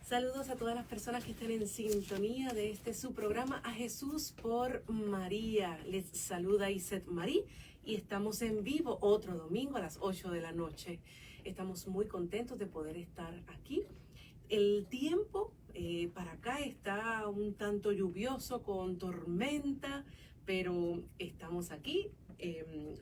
Saludos a todas las personas que estén en sintonía de su programa A Jesús por María. Les saluda Iset Marí y estamos en vivo otro domingo a las 8 de la noche. Estamos muy contentos de poder estar aquí. El tiempo para acá está un tanto lluvioso con tormenta, pero estamos aquí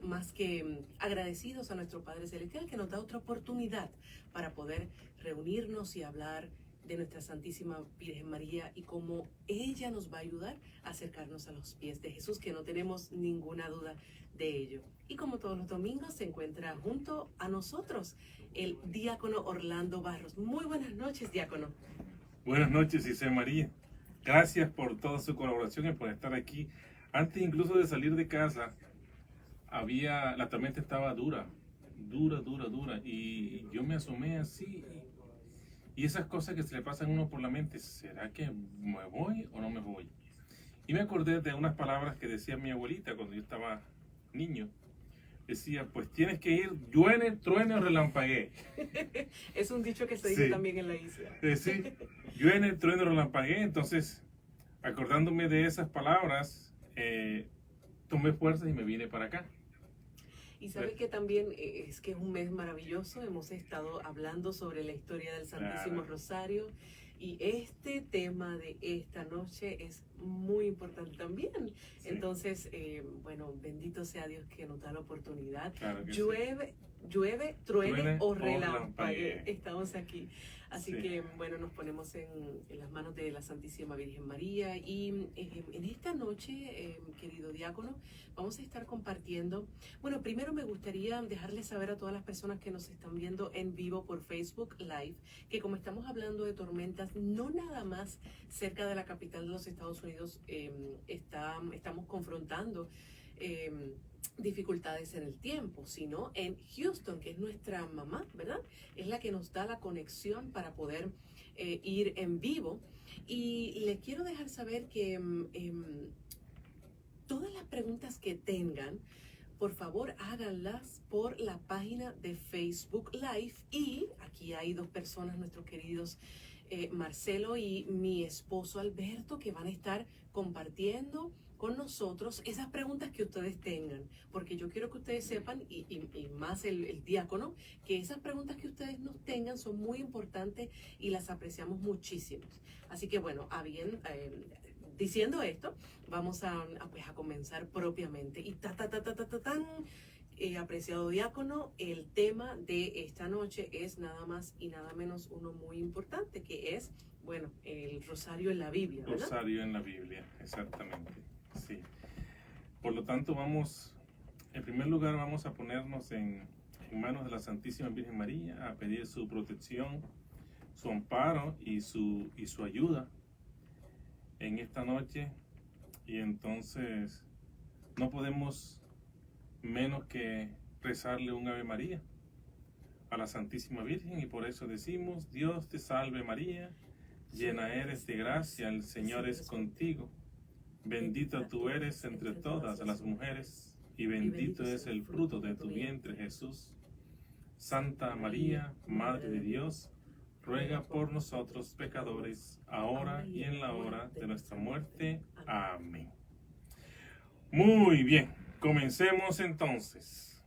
más que agradecidos a nuestro Padre Celestial que nos da otra oportunidad para poder reunirnos y hablar de nuestra Santísima Virgen María y cómo ella nos va a ayudar a acercarnos a los pies de Jesús, que no tenemos ninguna duda de ello. Y como todos los domingos se encuentra junto a nosotros el diácono Orlando Barros. Muy buenas noches, diácono. Buenas noches, Isabel María. Gracias por toda su colaboración y por estar aquí. Antes incluso de salir de casa, la tormenta estaba dura, y yo me asomé así. Y esas cosas que se le pasan a uno por la mente, ¿será que me voy o no me voy? Y me acordé de unas palabras que decía mi abuelita cuando yo estaba niño. Decía, pues tienes que ir, llueve, truene o relampaguee. Es un dicho que se dice también en la isla. Sí, llueve, truene o relampaguee. Entonces, acordándome de esas palabras, tomé fuerzas y me vine para acá. Y sabe que también es que es un mes maravilloso. Hemos estado hablando sobre la historia del Santísimo Rosario. Y este tema de esta noche es muy importante también. Sí. Entonces, bueno, bendito sea Dios que nos da la oportunidad. Claro que llueve, truene o relampaguee. Estamos aquí. Así que, bueno, nos ponemos en las manos de la Santísima Virgen María. Y en esta noche, querido diácono, vamos a estar compartiendo. Bueno, primero me gustaría dejarles saber a todas las personas que nos están viendo en vivo por Facebook Live, que como estamos hablando de tormentas, no nada más cerca de la capital de los Estados Unidos estamos confrontando dificultades en el tiempo, sino en Houston, que es nuestra mamá, ¿verdad? Es la que nos da la conexión para poder ir en vivo. Y le quiero dejar saber que todas las preguntas que tengan, por favor háganlas por la página de Facebook Live. Y aquí hay dos personas, nuestros queridos Marcelo y mi esposo Alberto, que van a estar compartiendo con nosotros esas preguntas que ustedes tengan, porque yo quiero que ustedes sepan, y más el diácono, que esas preguntas que ustedes nos tengan son muy importantes y las apreciamos muchísimo. Así que bueno, diciendo esto, vamos a comenzar propiamente. Y apreciado diácono, el tema de esta noche es nada más y nada menos uno muy importante, que es, bueno, el rosario en la Biblia, ¿verdad? Rosario en la Biblia, exactamente, sí. Por lo tanto, en primer lugar, vamos a ponernos en manos de la Santísima Virgen María, a pedir su protección, su amparo y su ayuda en esta noche. Y entonces, no podemos menos que rezarle un Ave María a la Santísima Virgen, y por eso decimos: Dios te salve María, llena eres de gracia, el Señor es contigo, bendita tú eres entre todas las mujeres, y bendito es el fruto de tu vientre Jesús. Santa María, Madre de Dios, ruega por nosotros pecadores, ahora y en la hora de nuestra muerte. Amén. Muy bien. Comencemos entonces.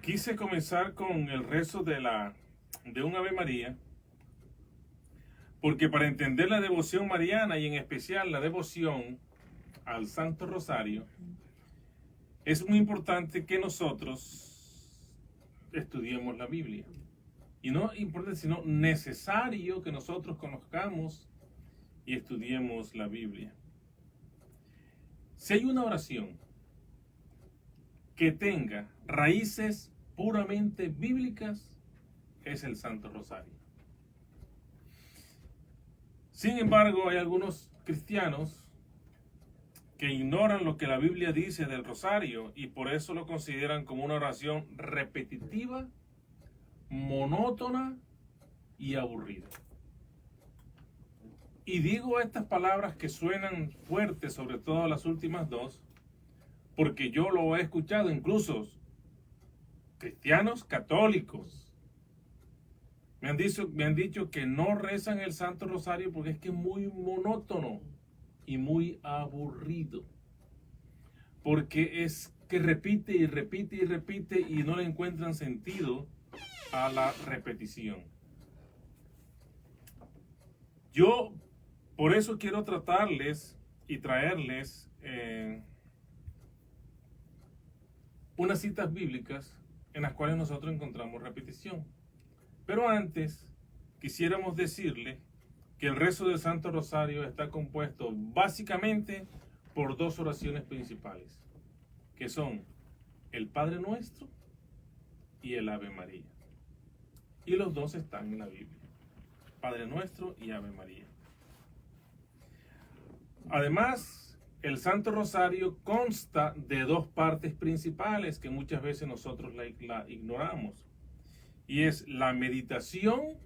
Quise comenzar con el rezo de un Ave María, porque para entender la devoción mariana y en especial la devoción al Santo Rosario, es muy importante que nosotros estudiemos la Biblia. Y no importante, sino necesario que nosotros conozcamos y estudiemos la Biblia. Si hay una oración que tenga raíces puramente bíblicas, es el Santo Rosario. Sin embargo, hay algunos cristianos que ignoran lo que la Biblia dice del rosario y por eso lo consideran como una oración repetitiva, monótona y aburrida. Y digo estas palabras que suenan fuertes, sobre todo las últimas dos, porque yo lo he escuchado incluso cristianos católicos Me han dicho que no rezan el Santo Rosario porque es que es muy monótono y muy aburrido. Porque es que repite y repite y repite y no le encuentran sentido a la repetición. Yo por eso quiero tratarles y traerles unas citas bíblicas en las cuales nosotros encontramos repetición. Pero antes quisiéramos decirle que el rezo del Santo Rosario está compuesto básicamente por dos oraciones principales, que son el Padre Nuestro y el Ave María. Y los dos están en la Biblia, Padre Nuestro y Ave María. Además, el Santo Rosario consta de dos partes principales que muchas veces nosotros la ignoramos. Y es la meditación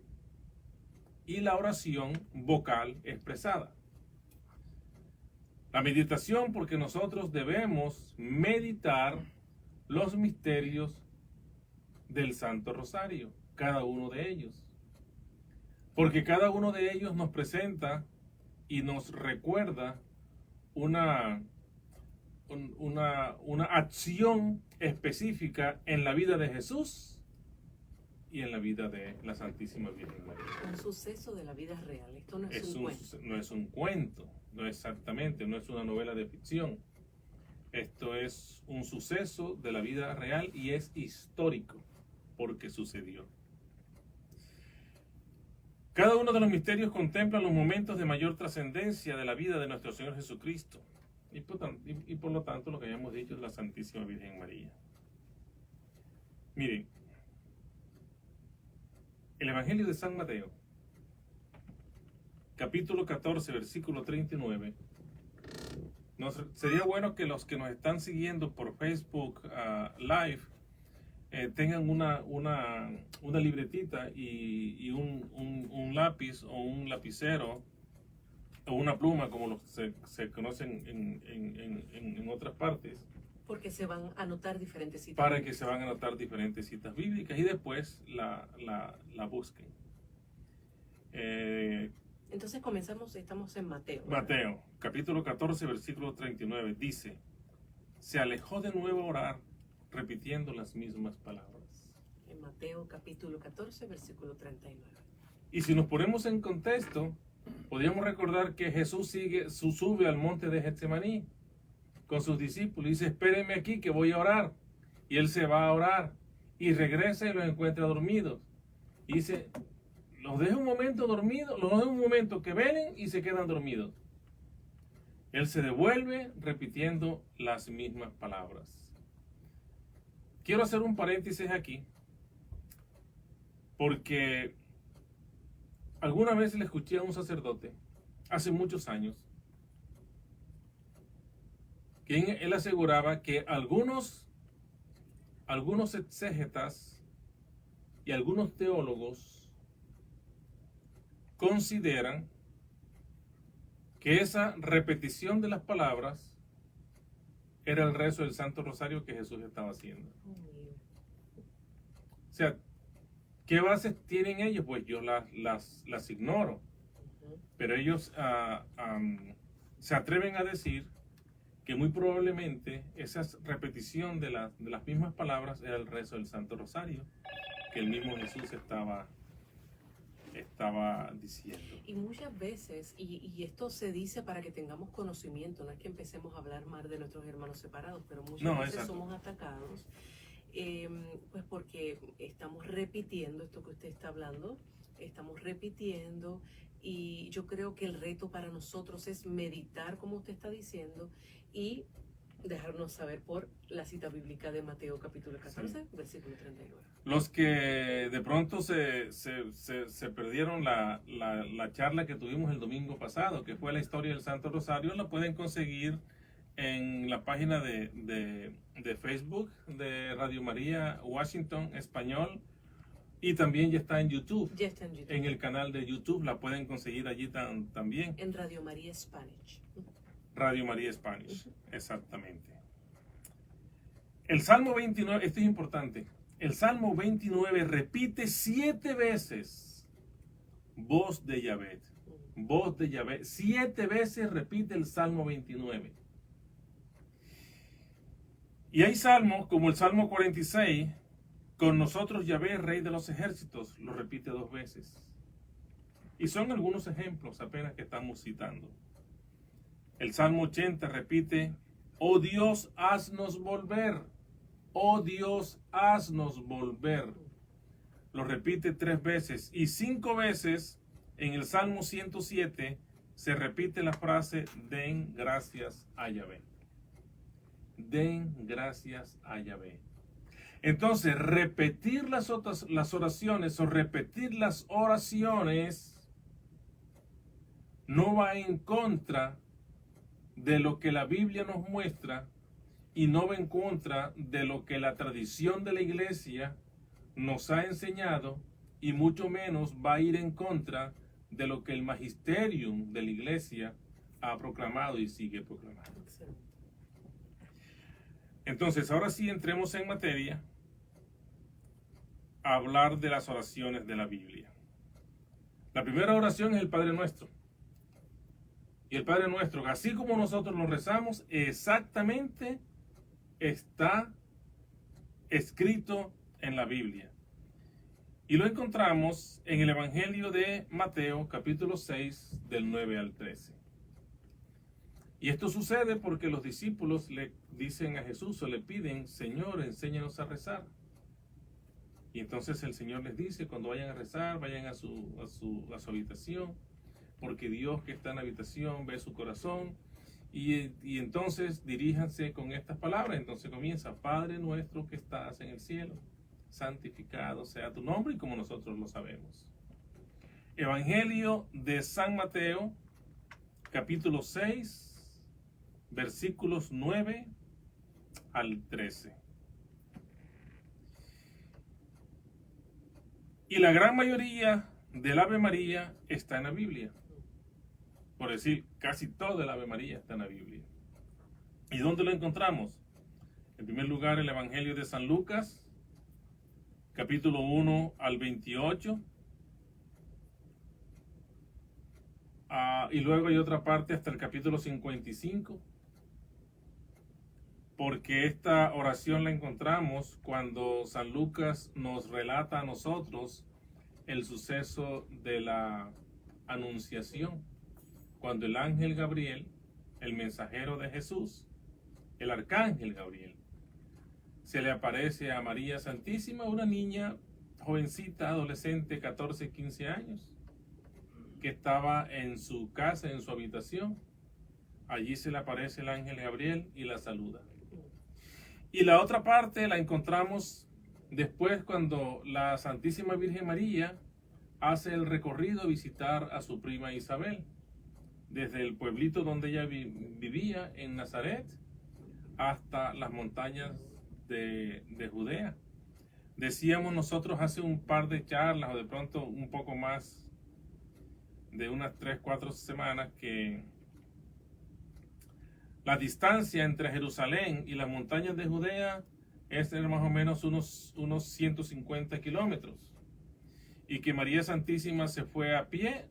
y la oración vocal expresada. La meditación porque nosotros debemos meditar los misterios del Santo Rosario, cada uno de ellos. Porque cada uno de ellos nos presenta y nos recuerda una acción específica en la vida de Jesús y en la vida de la Santísima Virgen María. Un suceso de la vida real. Esto no es un cuento. No es un cuento, no exactamente, no es una novela de ficción. Esto es un suceso de la vida real y es histórico porque sucedió. Cada uno de los misterios contempla los momentos de mayor trascendencia de la vida de nuestro Señor Jesucristo. Y por lo tanto, lo que habíamos dicho es la Santísima Virgen María. Miren, el Evangelio de San Mateo, capítulo 14, versículo 39. Sería bueno que los que nos están siguiendo por Facebook Live tengan una libretita y un lápiz o un lapicero o una pluma, como se conocen en otras partes. Porque se van a anotar diferentes citas. Para que se van a anotar diferentes citas bíblicas y después la busquen. Entonces estamos en Mateo. Mateo, capítulo 14, versículo 39, dice: se alejó de nuevo a orar, repitiendo las mismas palabras. En Mateo, capítulo 14, versículo 39. Y si nos ponemos en contexto, podríamos recordar que Jesús sube al monte de Getsemaní con sus discípulos y dice: espérenme aquí que voy a orar. Y él se va a orar y regresa y los encuentra dormidos. Y dice: los dejo un momento dormidos, los dejo un momento que velen y se quedan dormidos. Él se devuelve repitiendo las mismas palabras. Quiero hacer un paréntesis aquí, porque alguna vez le escuché a un sacerdote, hace muchos años, que él aseguraba que algunos exégetas y algunos teólogos consideran que esa repetición de las palabras era el rezo del Santo Rosario que Jesús estaba haciendo. O sea, ¿qué bases tienen ellos? Pues yo las ignoro. Pero ellos se atreven a decir que muy probablemente esa repetición de las mismas palabras era el rezo del Santo Rosario que el mismo Jesús estaba diciendo. Y muchas veces, y esto se dice para que tengamos conocimiento, no es que empecemos a hablar mal de nuestros hermanos separados, pero muchas veces somos atacados, pues porque estamos repitiendo esto que usted está hablando, estamos repitiendo, y yo creo que el reto para nosotros es meditar, como usted está diciendo, y dejarnos saber por la cita bíblica de Mateo capítulo 14, sí, versículo 39. Los que de pronto se perdieron la charla que tuvimos el domingo pasado, que fue la historia del Santo Rosario, la pueden conseguir en la página de Facebook de Radio María Washington Español, y también ya está en YouTube. Ya está en YouTube. En el canal de YouTube la pueden conseguir allí también. En Radio María Spanish. Radio María Spanish, exactamente. El Salmo 29, este es importante. el Salmo 29 repite 7 veces voz de Yahvé. Voz de Yahvé. 7 veces repite el Salmo 29. Y hay salmos como el Salmo 46, con nosotros Yahvé, Rey de los ejércitos, lo repite 2 veces. Y son algunos ejemplos apenas que estamos citando. El Salmo 80 repite, oh Dios, haznos volver. Oh Dios, haznos volver. Lo repite 3 veces. Y 5 veces en el Salmo 107 se repite la frase, den gracias a Yahvé. Den gracias a Yahvé. Entonces, repetir las oraciones o repetir las oraciones no va en contra de lo que la Biblia nos muestra y no va en contra de lo que la tradición de la iglesia nos ha enseñado, y mucho menos va a ir en contra de lo que el magisterium de la iglesia ha proclamado y sigue proclamando. Entonces, ahora sí entremos en materia a hablar de las oraciones de la Biblia. La primera oración es el Padre Nuestro. Y el Padre Nuestro, así como nosotros lo rezamos, exactamente está escrito en la Biblia. Y lo encontramos en el Evangelio de Mateo, capítulo 6, del 9 al 13. Y esto sucede porque los discípulos le dicen a Jesús o le piden, Señor, enséñanos a rezar. Y entonces el Señor les dice, cuando vayan a rezar, vayan a su habitación, porque Dios que está en la habitación ve su corazón. Y entonces diríjanse con estas palabras. Entonces comienza, Padre nuestro que estás en el cielo, santificado sea tu nombre, y como nosotros lo sabemos. Evangelio de San Mateo, capítulo 6, versículos 9 al 13. Y la gran mayoría del Ave María está en la Biblia. Por decir, casi todo el Ave María está en la Biblia. ¿Y dónde lo encontramos? En primer lugar, el Evangelio de San Lucas, capítulo 1 al 28. Y luego hay otra parte hasta el capítulo 55. Porque esta oración la encontramos cuando San Lucas nos relata a nosotros el suceso de la Anunciación. Cuando el ángel Gabriel, el mensajero de Jesús, el arcángel Gabriel, se le aparece a María Santísima, una niña jovencita, adolescente, 14, 15 años, que estaba en su casa, en su habitación. Allí se le aparece el ángel Gabriel y la saluda. Y la otra parte la encontramos después cuando la Santísima Virgen María hace el recorrido a visitar a su prima Isabel, desde el pueblito donde ella vivía, en Nazaret, hasta las montañas de Judea. Decíamos nosotros hace un par de charlas, o de pronto un poco más de unas 3, 4 semanas, que la distancia entre Jerusalén y las montañas de Judea es más o menos unos 150 kilómetros. Y que María Santísima se fue a pie,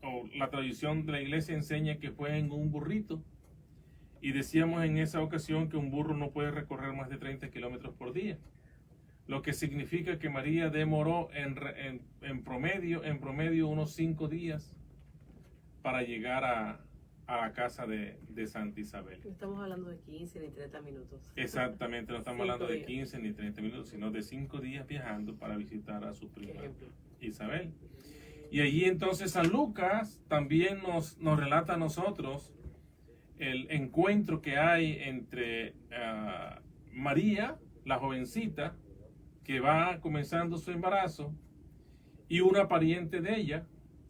o la tradición de la iglesia enseña que fue en un burrito. Y decíamos en esa ocasión que un burro no puede recorrer más de 30 kilómetros por día. Lo que significa que María demoró en promedio unos 5 días para llegar a la casa de Santa Isabel. No estamos hablando de 15 ni 30 minutos. Exactamente, no estamos hablando de 15 ni 30 minutos, sino de 5 días viajando para visitar a su prima Isabel. Y allí entonces San Lucas también nos relata a nosotros el encuentro que hay entre María, la jovencita, que va comenzando su embarazo, y una pariente de ella,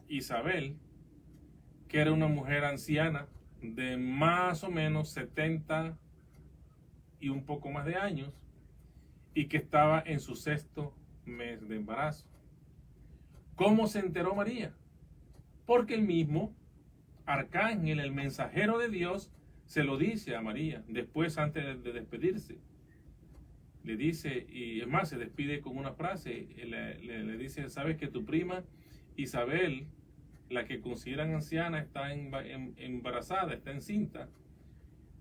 Isabel, que era una mujer anciana de más o menos 70 y un poco más de años, y que estaba en su 6º mes de embarazo. ¿Cómo se enteró María? Porque el mismo arcángel, el mensajero de Dios, se lo dice a María, después, antes de despedirse. le dice, y es más, se despide con una frase, le dice, sabes que tu prima Isabel, la que consideran anciana, está embarazada, está encinta,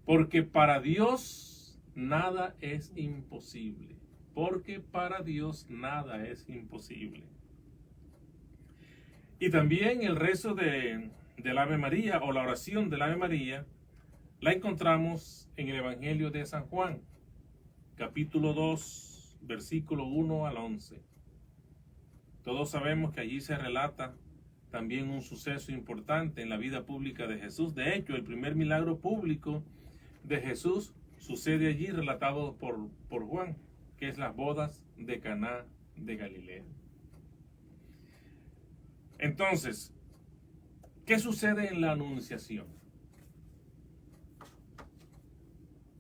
porque para Dios nada es imposible, porque para Dios nada es imposible. Y también el rezo del Ave María, o la oración del Ave María, la encontramos en el Evangelio de San Juan, capítulo 2, versículo 1 al 11. Todos sabemos que allí se relata también un suceso importante en la vida pública de Jesús. De hecho, el primer milagro público de Jesús sucede allí, relatado por Juan, que es las bodas de Caná de Galilea. Entonces, ¿qué sucede en la Anunciación?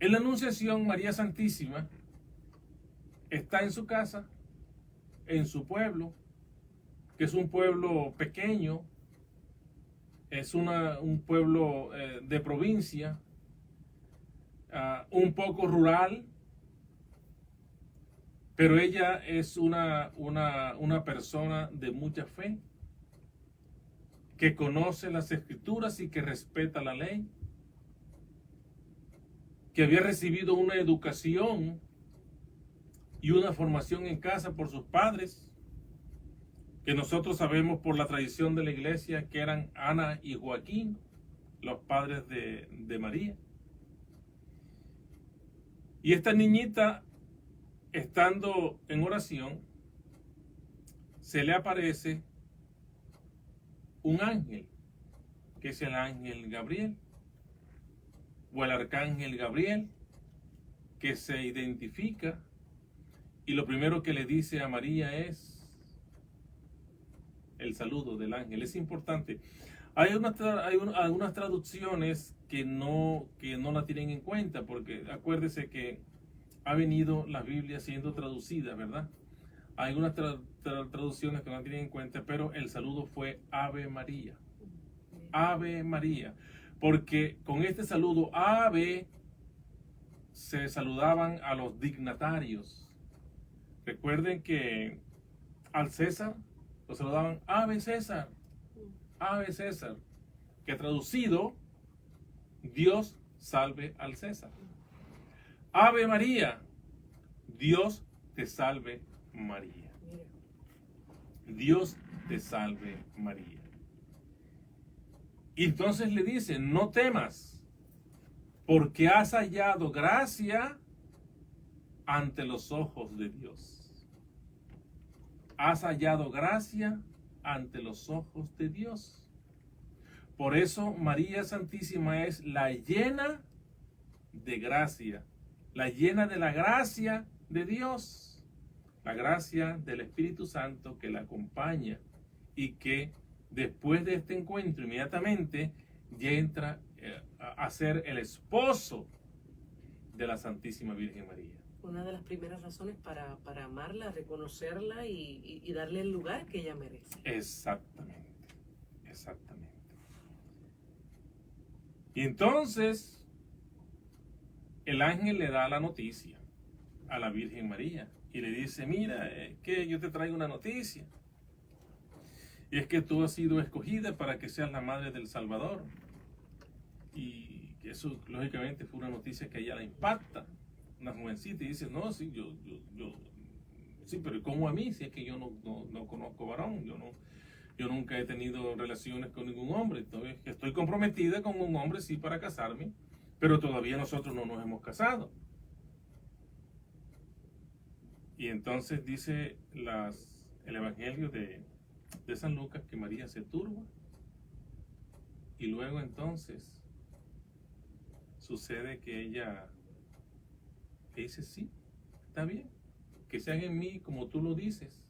En la Anunciación, María Santísima está en su casa, en su pueblo, que es un pueblo pequeño, es un pueblo de provincia, un poco rural, pero ella es una persona de mucha fe, que conoce las Escrituras y que respeta la ley, que había recibido una educación y una formación en casa por sus padres, que nosotros sabemos por la tradición de la iglesia que eran Ana y Joaquín, los padres de María. Y esta niñita, estando en oración, se le aparece un ángel, que es el ángel Gabriel, o el arcángel Gabriel, que se identifica, y lo primero que le dice a María es el saludo del ángel. Es importante. Hay algunas traducciones que no la tienen en cuenta, porque acuérdese que ha venido la Biblia siendo traducida, ¿verdad? Hay algunas traducciones que no la tienen en cuenta, pero el saludo fue Ave María. Ave María. Porque con este saludo, Ave, se saludaban a los dignatarios. Recuerden que al César lo saludaban Ave César. Ave César. Que traducido, Dios salve al César. Ave María. Dios te salve María. Dios te salve María. Y entonces le dice, no temas, porque has hallado gracia ante los ojos de Dios. Has hallado gracia ante los ojos de Dios. Por eso María Santísima es la llena de gracia, la llena de la gracia de Dios, la gracia del Espíritu Santo que la acompaña y que después de este encuentro inmediatamente ya entra a ser el esposo de la Santísima Virgen María. Una de las primeras razones para amarla, reconocerla y darle el lugar que ella merece. Exactamente, exactamente. Y entonces el ángel le da la noticia a la Virgen María y le dice, mira, que yo te traigo una noticia. Y es que tú has sido escogida para que seas la madre del Salvador. Y eso, lógicamente, fue una noticia que a ella la impacta. Una jovencita y dice, no, sí, sí, pero ¿cómo a mí? Si es que yo no conozco varón, yo nunca he tenido relaciones con ningún hombre. Entonces, estoy comprometida con un hombre, sí, para casarme, pero todavía nosotros no nos hemos casado. Y entonces dice el Evangelio de San Lucas que María se turba y luego entonces sucede que ella dice, sí, está bien, que se haga en mí como tú lo dices.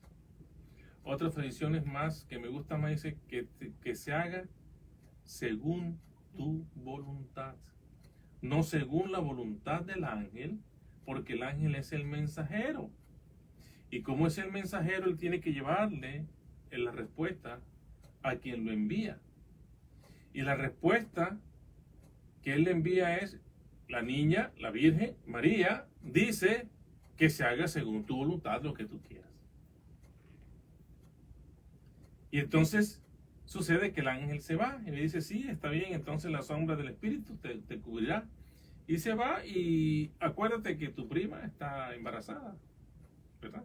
Otras tradiciones más que me gustan más dice que se haga según tu voluntad, no según la voluntad del ángel, porque el ángel es el mensajero. Y como es el mensajero, él tiene que llevarle la respuesta a quien lo envía. Y la respuesta que él le envía es, la niña, la Virgen María, dice que se haga según tu voluntad lo que tú quieras. Y entonces sucede que el ángel se va y le dice, sí, está bien, entonces la sombra del Espíritu te cubrirá. Y se va, y acuérdate que tu prima está embarazada, ¿verdad?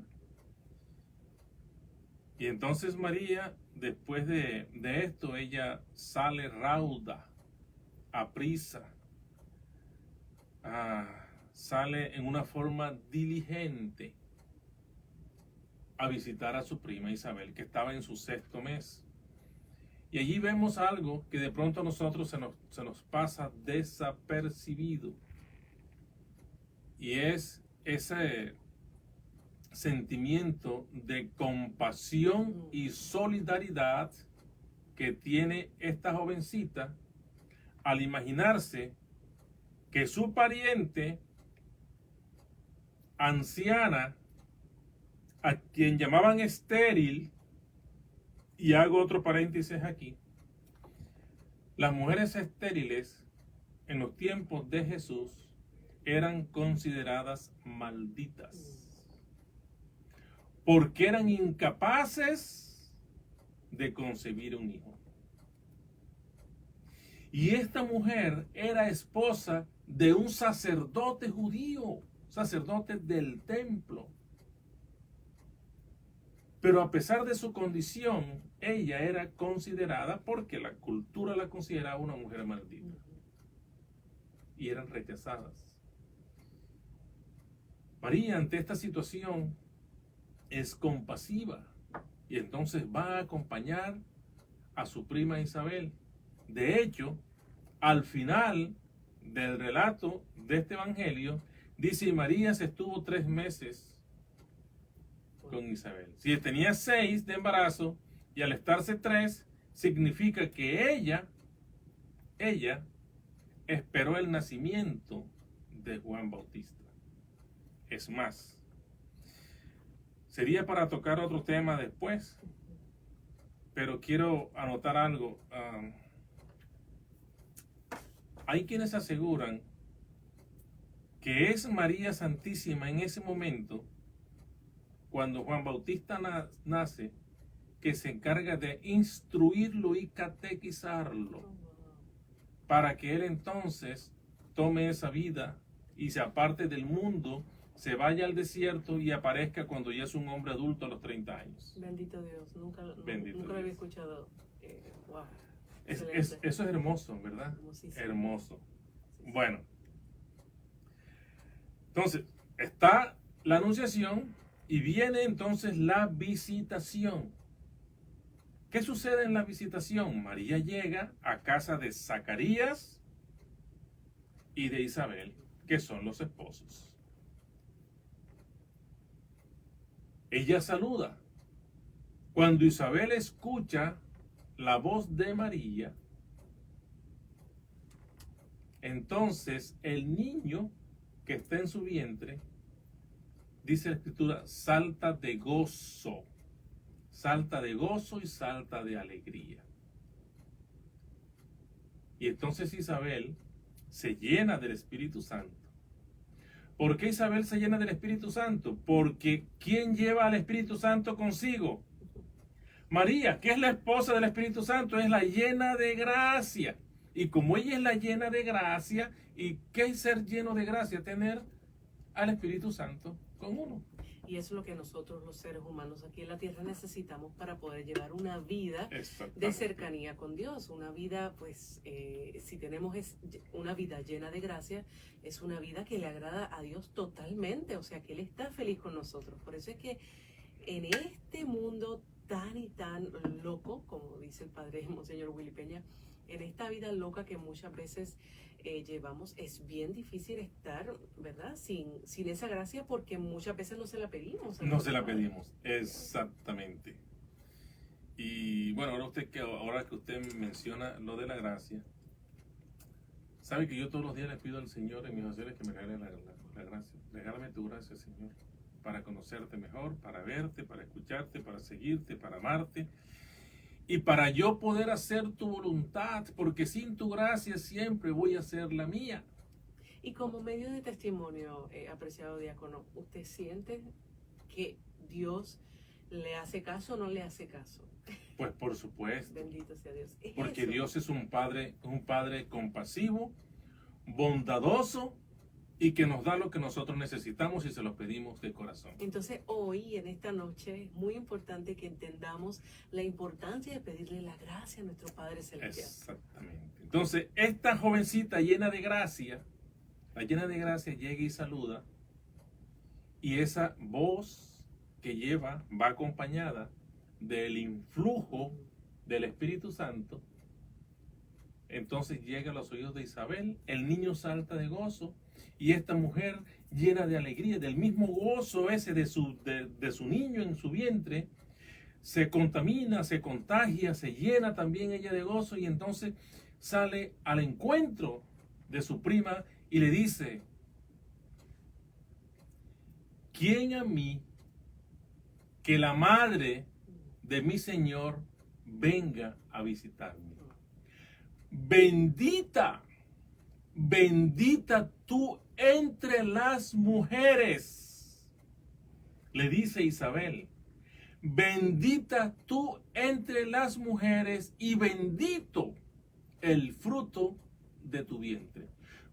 Y entonces María, después de esto, ella sale rauda, aprisa, sale en una forma diligente a visitar a su prima Isabel, que estaba en su 6º mes. Y allí vemos algo que de pronto a nosotros se nos pasa desapercibido. Y es ese sentimiento de compasión y solidaridad que tiene esta jovencita al imaginarse que su pariente anciana, a quien llamaban estéril, y hago otro paréntesis aquí, las mujeres estériles en los tiempos de Jesús eran consideradas malditas, porque eran incapaces de concebir un hijo. Y esta mujer era esposa de un sacerdote judío, sacerdote del templo. Pero a pesar de su condición, ella era considerada, porque la cultura la consideraba una mujer maldita. Y eran rechazadas. María, ante esta situación, es compasiva. Y entonces va a acompañar a su prima Isabel. De hecho, al final del relato de este evangelio, dice, y María se estuvo 3 meses con Isabel. Si tenía 6 de embarazo, y al estarse 3, significa que ella esperó el nacimiento de Juan Bautista. Es más, sería para tocar otro tema después, pero quiero anotar algo. Hay quienes aseguran que es María Santísima en ese momento, cuando Juan Bautista nace, que se encarga de instruirlo y catequizarlo, para que él entonces tome esa vida y se aparte del mundo, se vaya al desierto y aparezca cuando ya es un hombre adulto a los 30 años. Bendito Dios, nunca Dios. lo había escuchado. Wow. Eso es hermoso, ¿verdad? Hermoso. Bueno, entonces está la anunciación y viene entonces la visitación. ¿Qué sucede en la visitación? María llega a casa de Zacarías y de Isabel, que son los esposos. Ella saluda. Cuando Isabel escucha la voz de María, entonces el niño que está en su vientre, dice la Escritura, salta de gozo. Salta de gozo y salta de alegría. Y entonces Isabel se llena del Espíritu Santo. ¿Por qué Isabel se llena del Espíritu Santo? Porque ¿quién lleva al Espíritu Santo consigo? María, que es la esposa del Espíritu Santo, es la llena de gracia. Y como ella es la llena de gracia, ¿y qué es ser lleno de gracia? Tener al Espíritu Santo con uno. Y eso es lo que nosotros los seres humanos aquí en la tierra necesitamos para poder llevar una vida de cercanía con Dios. Una vida, pues, si tenemos una vida llena de gracia, es una vida que le agrada a Dios totalmente. O sea, que Él está feliz con nosotros. Por eso es que en este mundo tan y tan loco, como dice el padre Monseñor Willy Peña, en esta vida loca que muchas veces llevamos, es bien difícil estar, ¿verdad? Sin esa gracia, porque muchas veces no se la pedimos. No se la pedimos, exactamente. Y bueno, ahora que usted menciona lo de la gracia, sabe que yo todos los días le pido al Señor en mis oraciones que me regale la gracia. Regálame tu gracia, Señor, para conocerte mejor, para verte, para escucharte, para seguirte, para amarte. Y para yo poder hacer tu voluntad, porque sin tu gracia siempre voy a hacer la mía. Y como medio de testimonio, apreciado diácono, ¿usted siente que Dios le hace caso o no le hace caso? Pues por supuesto. Bendito sea Dios. Es Porque eso. Dios es un padre compasivo, bondadoso y que nos da lo que nosotros necesitamos y se lo pedimos de corazón. Entonces hoy, en esta noche, es muy importante que entendamos la importancia de pedirle la gracia a nuestro Padre Celestial. Exactamente. Entonces, esta jovencita llena de gracia, la llena de gracia llega y saluda, y esa voz que lleva va acompañada del influjo del Espíritu Santo. Entonces llega a los oídos de Isabel, el niño salta de gozo, y esta mujer llena de alegría, del mismo gozo ese de su niño en su vientre, se contamina, se contagia, se llena también ella de gozo, y entonces sale al encuentro de su prima y le dice: ¿quién a mí que la madre de mi Señor venga a visitarme? Bendita, bendita tú entre las mujeres, le dice Isabel. Bendita tú entre las mujeres y bendito el fruto de tu vientre.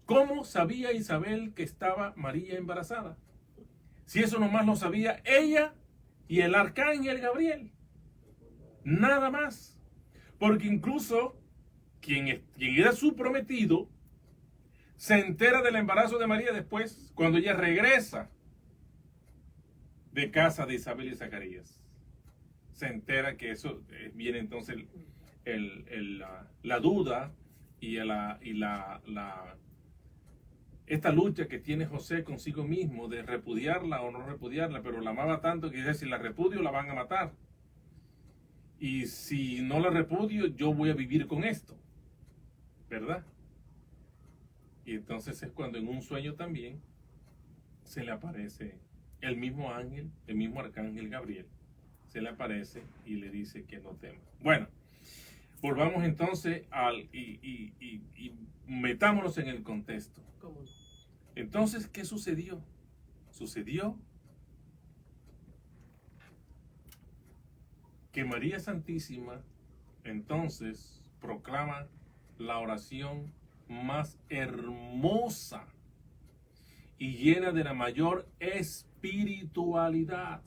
¿Cómo sabía Isabel que estaba María embarazada? Si eso nomás lo sabía ella y el arcángel Gabriel. Nada más. Porque incluso quien era su prometido se entera del embarazo de María después, cuando ella regresa de casa de Isabel y Zacarías. Se entera que eso viene entonces la duda y esta lucha que tiene José consigo mismo de repudiarla o no repudiarla, pero la amaba tanto que dice: si la repudio la van a matar, y si no la repudio yo voy a vivir con esto, ¿verdad? Y entonces es cuando en un sueño también se le aparece el mismo ángel, el mismo arcángel Gabriel, se le aparece y le dice que no tema. Bueno, volvamos entonces y metámonos en el contexto. ¿Cómo no? Entonces, ¿qué sucedió? Sucedió que María Santísima entonces proclama la oración más hermosa y llena de la mayor espiritualidad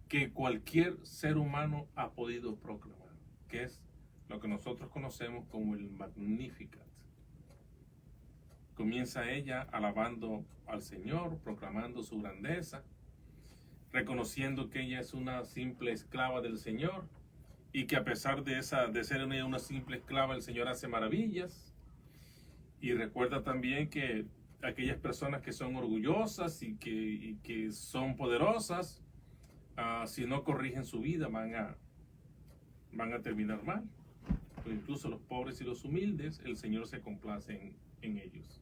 que cualquier ser humano ha podido proclamar, que es lo que nosotros conocemos como el Magnificat. Comienza ella alabando al Señor, proclamando su grandeza, reconociendo que ella es una simple esclava del Señor y que a pesar de ser una simple esclava, el Señor hace maravillas. Y recuerda también que aquellas personas que son orgullosas y que son poderosas, si no corrigen su vida van a terminar mal. Pero incluso los pobres y los humildes, el Señor se complace en ellos,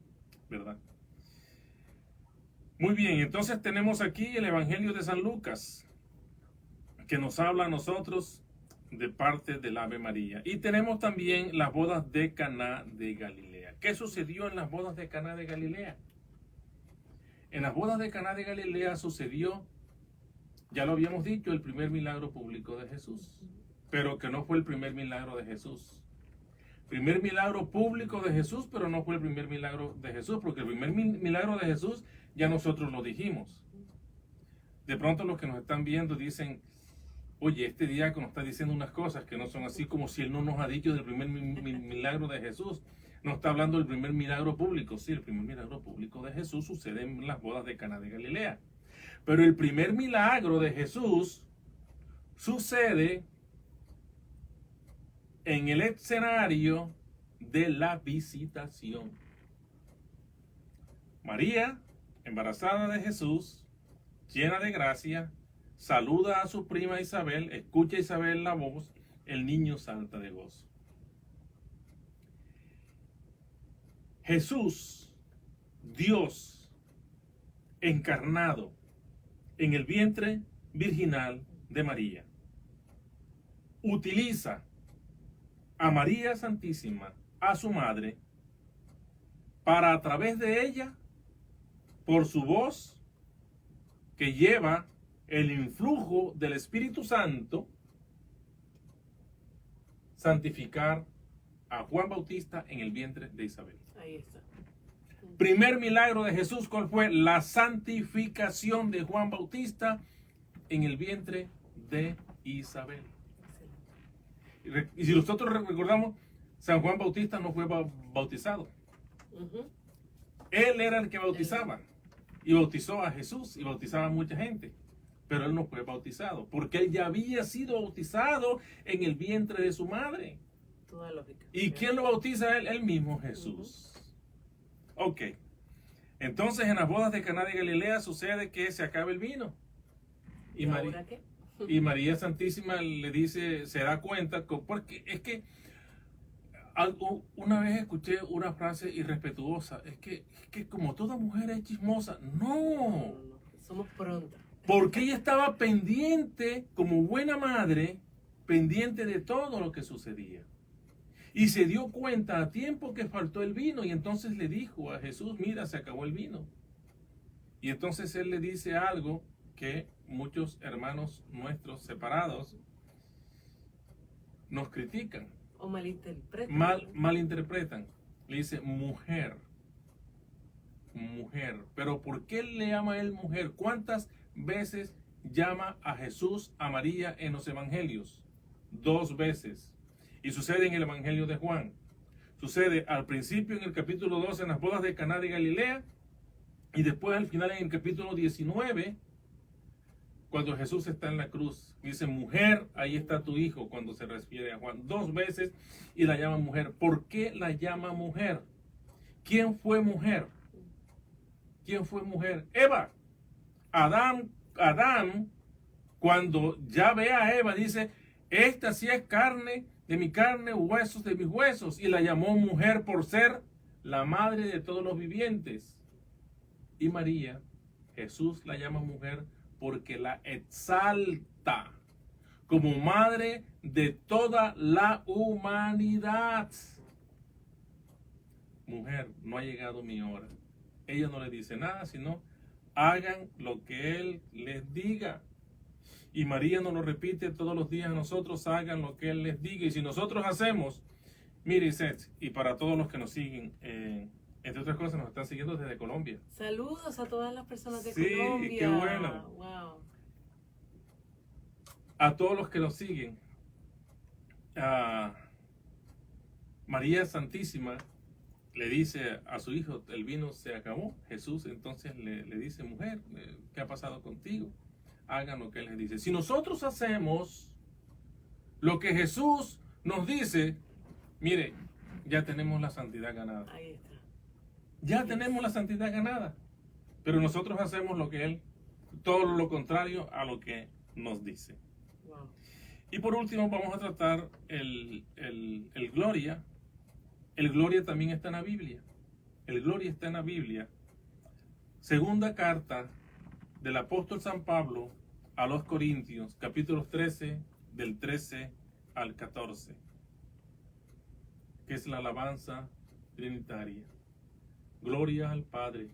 ¿verdad? Muy bien, entonces tenemos aquí el Evangelio de San Lucas, que nos habla a nosotros de parte del Ave María. Y tenemos también las bodas de Caná de Galilea. ¿Qué sucedió en las bodas de Caná de Galilea? En las bodas de Caná de Galilea sucedió, ya lo habíamos dicho, el primer milagro público de Jesús, pero que no fue el primer milagro de Jesús. Primer milagro público de Jesús, pero no fue el primer milagro de Jesús, porque el primer milagro de Jesús ya nosotros lo dijimos. De pronto los que nos están viendo dicen: oye, este diácono está diciendo unas cosas que no son así, como si él no nos ha dicho del primer milagro de Jesús. No está hablando del primer milagro público. Sí, el primer milagro público de Jesús sucede en las bodas de Caná de Galilea. Pero el primer milagro de Jesús sucede en el escenario de la visitación. María, embarazada de Jesús, llena de gracia, saluda a su prima Isabel, escucha a Isabel la voz, el niño salta de gozo. Jesús, Dios, encarnado en el vientre virginal de María, utiliza a María Santísima, a su madre, para a través de ella, por su voz, que lleva el influjo del Espíritu Santo, santificar a Juan Bautista en el vientre de Isabel. Ahí está. Primer milagro de Jesús, ¿cuál fue? La santificación de Juan Bautista en el vientre de Isabel. Y si nosotros recordamos, San Juan Bautista no fue bautizado. Él era el que bautizaba. Y bautizó a Jesús y bautizaba a mucha gente. Pero él no fue bautizado, porque él ya había sido bautizado en el vientre de su madre. Toda lógica. ¿Y quién lo bautiza a él? Él mismo, Jesús. Ok. Entonces en las bodas de Caná de Galilea sucede que se acaba el vino. ¿Y ahora qué? Y María Santísima le dice, se da cuenta, porque es que una vez escuché una frase irrespetuosa, es que como toda mujer es chismosa. No. Somos prontas. Porque ella estaba pendiente, como buena madre, pendiente de todo lo que sucedía. Y se dio cuenta a tiempo que faltó el vino, y entonces le dijo a Jesús, mira, se acabó el vino. Y entonces él le dice algo que muchos hermanos nuestros separados nos critican. O malinterpretan. Malinterpretan. Le dice, mujer. Mujer. Pero ¿por qué le llama a él mujer? ¿Cuántas veces llama a Jesús a María en los evangelios? 2 veces. Y sucede en el evangelio de Juan. Sucede al principio en el capítulo 12 en las bodas de Caná de Galilea, y después al final en el capítulo 19 cuando Jesús está en la cruz. Dice, mujer, ahí está tu hijo, cuando se refiere a Juan. 2 veces y la llama mujer. ¿Por qué la llama mujer? ¿Quién fue mujer? ¿Quién fue mujer? Eva. Adán, cuando ya ve a Eva, dice, esta sí es carne de mi carne, huesos de mis huesos. Y la llamó mujer por ser la madre de todos los vivientes. Y María, Jesús la llama mujer porque la exalta como madre de toda la humanidad. Mujer, no ha llegado mi hora. Ella no le dice nada, sino hagan lo que Él les diga. Y María nos lo repite todos los días a nosotros, hagan lo que Él les diga. Y si nosotros hacemos, mire, Seth, y para todos los que nos siguen, entre otras cosas, nos están siguiendo desde Colombia. Saludos a todas las personas de sí, Colombia. Sí, qué bueno. Wow. A todos los que nos siguen, María Santísima le dice a su hijo, el vino se acabó. Jesús entonces le dice, mujer, ¿qué ha pasado contigo? Hagan lo que Él les dice. Si nosotros hacemos lo que Jesús nos dice, mire, ya tenemos la santidad ganada. Ahí está. Ya tenemos la santidad ganada. Pero nosotros hacemos lo que Él, todo lo contrario a lo que nos dice. Wow. Y por último vamos a tratar el gloria. El gloria también está en la Biblia. El gloria está en la Biblia. Segunda carta del apóstol San Pablo a los Corintios, capítulo 13, del 13 al 14, que es la alabanza trinitaria. Gloria al Padre,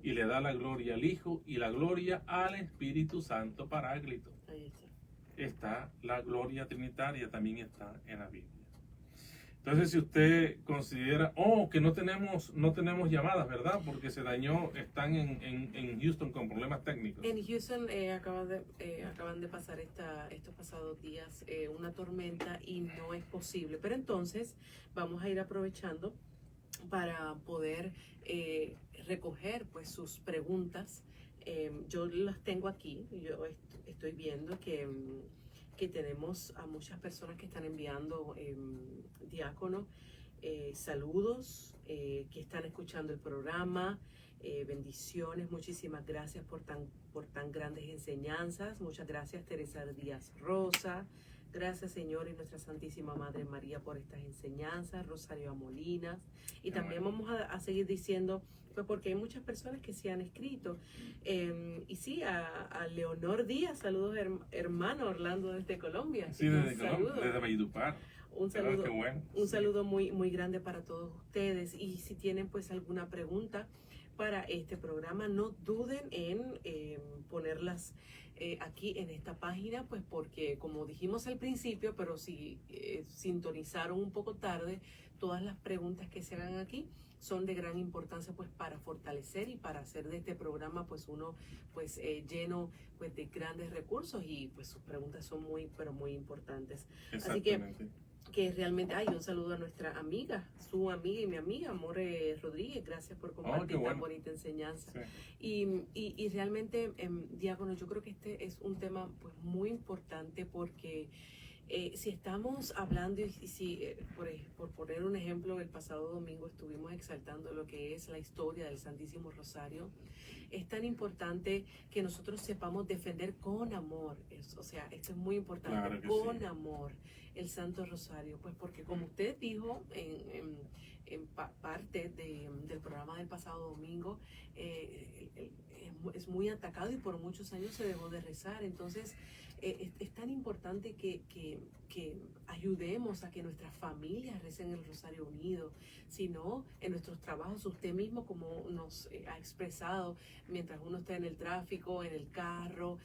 y le da la gloria al Hijo y la gloria al Espíritu Santo Paráclito. Ahí está. Está la gloria trinitaria, también está en la Biblia. Entonces, si usted considera, que no tenemos llamadas, ¿verdad? Porque se dañó, están en Houston con problemas técnicos. En Houston acaban de pasar estos pasados días una tormenta y no es posible. Pero entonces vamos a ir aprovechando para poder recoger pues sus preguntas. Yo las tengo aquí. Yo estoy viendo que tenemos a muchas personas que están enviando, diácono, saludos, que están escuchando el programa, bendiciones, muchísimas gracias por tan grandes enseñanzas. Muchas gracias, Teresa Díaz Rosa. Gracias, Señor, y nuestra Santísima Madre María por estas enseñanzas. Rosario Amolinas. Y también vamos a seguir diciendo, pues porque hay muchas personas que se han escrito. Y sí, a Leonor Díaz, saludos hermano Orlando desde Colombia. Sí, desde Colombia, desde Valledupar. Un saludo, qué bueno. un saludo muy, muy grande para todos ustedes. Y si tienen pues alguna pregunta para este programa, no duden en ponerlas aquí en esta página, pues porque como dijimos al principio, pero si sintonizaron un poco tarde, todas las preguntas que se hagan aquí son de gran importancia pues para fortalecer y para hacer de este programa pues uno pues lleno pues de grandes recursos, y pues sus preguntas son muy pero muy importantes. Así que realmente, un saludo a nuestra amiga, su amiga y mi amiga, More Rodríguez, gracias por compartir tan bonita enseñanza. Sí. Y realmente, diácono, yo creo que este es un tema pues muy importante porque si estamos hablando, y si por poner un ejemplo, el pasado domingo estuvimos exaltando lo que es la historia del Santísimo Rosario, es tan importante que nosotros sepamos defender con amor, o sea, esto es muy importante, claro, con amor el Santo Rosario, pues porque como usted dijo en parte del programa del pasado domingo, es muy atacado y por muchos años se dejó de rezar. Entonces es tan importante que ayudemos a que nuestras familias recen el Rosario unido, sino en nuestros trabajos, usted mismo como nos ha expresado, mientras uno está en el tráfico, en el carro.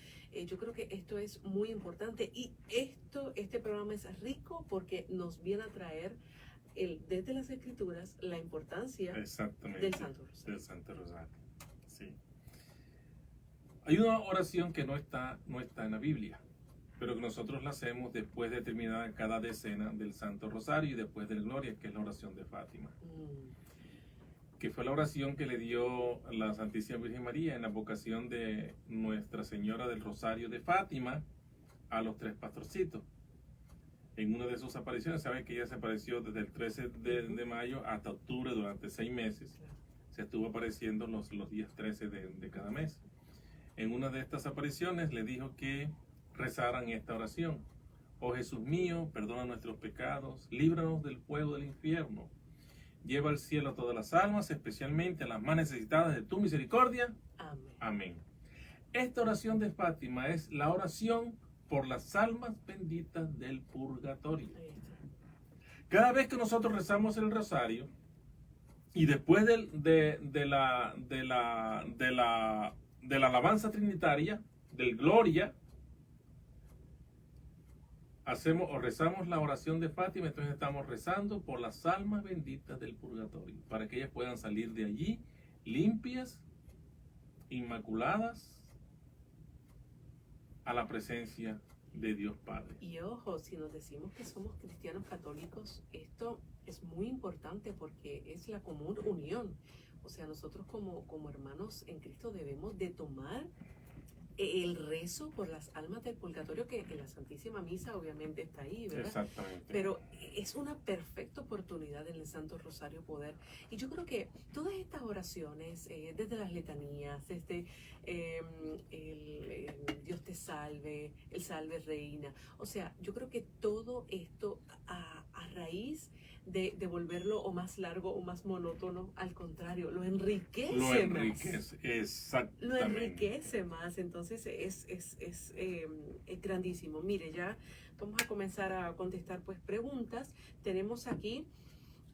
Yo creo que esto es muy importante, y este programa es rico porque nos viene a traer desde las Escrituras la importancia del Santo Rosario. Del Santo Rosario, sí. Hay una oración que no está en la Biblia, pero que nosotros la hacemos después de terminar cada decena del Santo Rosario y después del Gloria, que es la oración de Fátima. Que fue la oración que le dio la Santísima Virgen María en la vocación de Nuestra Señora del Rosario de Fátima a los 3 pastorcitos. En una de sus apariciones, saben que ella se apareció desde el 13 de mayo hasta octubre durante 6 meses. Se estuvo apareciendo los días 13 de cada mes. En una de estas apariciones le dijo que rezaran esta oración: oh Jesús mío, perdona nuestros pecados, líbranos del fuego del infierno, lleva al cielo a todas las almas, especialmente a las más necesitadas de tu misericordia. Amén. Amén. Esta oración de Fátima es la oración por las almas benditas del purgatorio. Cada vez que nosotros rezamos el rosario y después de la alabanza trinitaria, del Gloria, hacemos o rezamos la oración de Fátima, entonces estamos rezando por las almas benditas del purgatorio, para que ellas puedan salir de allí limpias, inmaculadas, a la presencia de Dios Padre. Y ojo, si nos decimos que somos cristianos católicos, esto es muy importante porque es la común unión. O sea, nosotros como hermanos en Cristo debemos de tomar el rezo por las almas del purgatorio, que en la Santísima Misa obviamente está ahí, ¿verdad? Exactamente. Pero es una perfecta oportunidad en el Santo Rosario poder. Y yo creo que todas estas oraciones, desde las letanías, desde el Dios te salve, el Salve Reina, o sea, yo creo que todo esto a raíz de volverlo o más largo o más monótono, al contrario, lo enriquece más. Exactamente. Lo enriquece más, entonces es grandísimo. Mire, ya vamos a comenzar a contestar pues preguntas. Tenemos aquí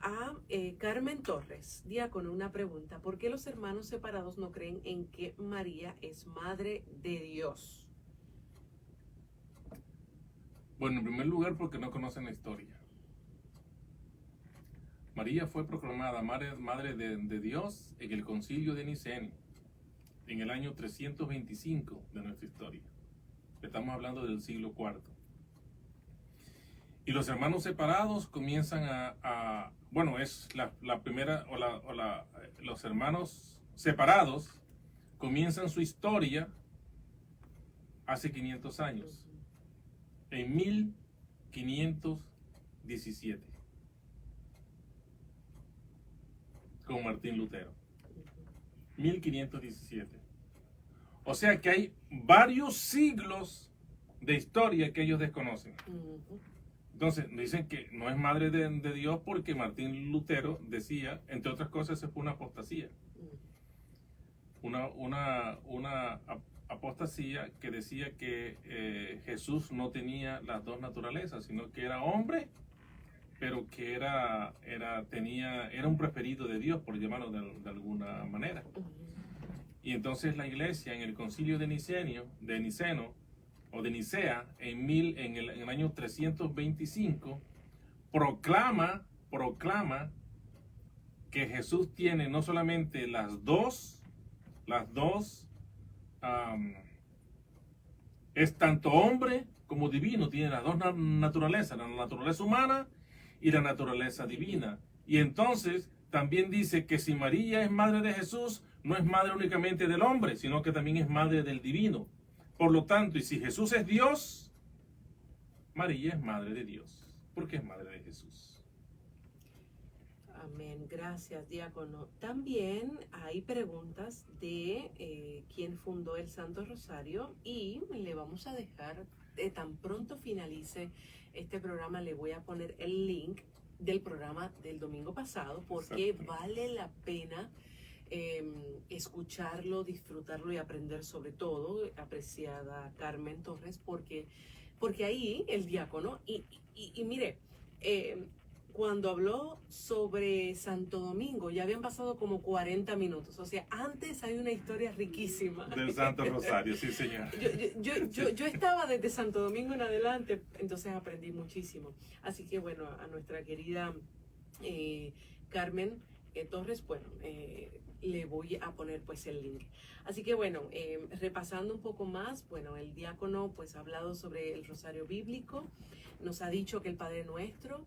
a Carmen Torres, diácono, una pregunta: ¿por qué los hermanos separados no creen en que María es Madre de Dios? Bueno, en primer lugar, porque no conocen la historia. María fue proclamada Madre de Dios en el Concilio de Niceno, en el año 325 de nuestra historia. Estamos hablando del siglo IV. Y los hermanos separados comienzan bueno, es la primera, los hermanos separados comienzan su historia hace 500 años, en 1517. Con Martín Lutero, 1517. O sea que hay varios siglos de historia que ellos desconocen. Entonces dicen que no es Madre de Dios porque Martín Lutero decía, entre otras cosas, eso fue una apostasía. Una apostasía que decía que Jesús no tenía las dos naturalezas, sino que era hombre pero que era un preferido de Dios, por llamarlo de alguna manera. Y entonces la iglesia en el concilio de Niceno, o de Nicea, en el año 325, proclama que Jesús tiene no solamente es tanto hombre como divino, tiene las dos naturalezas, la naturaleza humana y la naturaleza divina. Y entonces también dice que si María es madre de Jesús, no es madre únicamente del hombre, sino que también es madre del divino. Por lo tanto, y si Jesús es Dios, María es madre de Dios, porque es madre de Jesús. Amén, gracias, diácono. También hay preguntas de quién fundó el Santo Rosario y le vamos a dejar, tan pronto finalice este programa, le voy a poner el link del programa del domingo pasado, porque vale la pena escucharlo, disfrutarlo y aprender, sobre todo, apreciada Carmen Torres, porque ahí el diácono, y mire, cuando habló sobre Santo Domingo, ya habían pasado como 40 minutos. O sea, antes hay una historia riquísima. Del Santo Rosario, sí, señor. Yo estaba desde Santo Domingo en adelante, entonces aprendí muchísimo. Así que, bueno, a nuestra querida Carmen Torres, bueno, le voy a poner pues el link. Así que, bueno, repasando un poco más, bueno, el diácono pues ha hablado sobre el Rosario Bíblico, nos ha dicho que el Padre Nuestro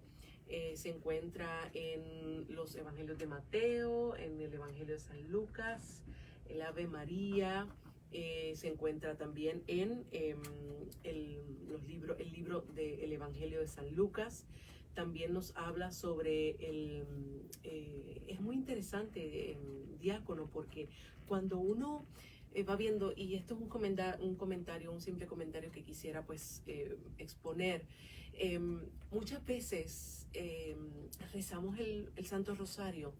se encuentra en los Evangelios de Mateo, en el Evangelio de San Lucas, el Ave María, se encuentra también en el libro del Evangelio de San Lucas. También nos habla sobre es muy interesante, diácono, porque cuando uno va viendo, y esto es un simple comentario que quisiera pues exponer, muchas veces rezamos el Santo Rosario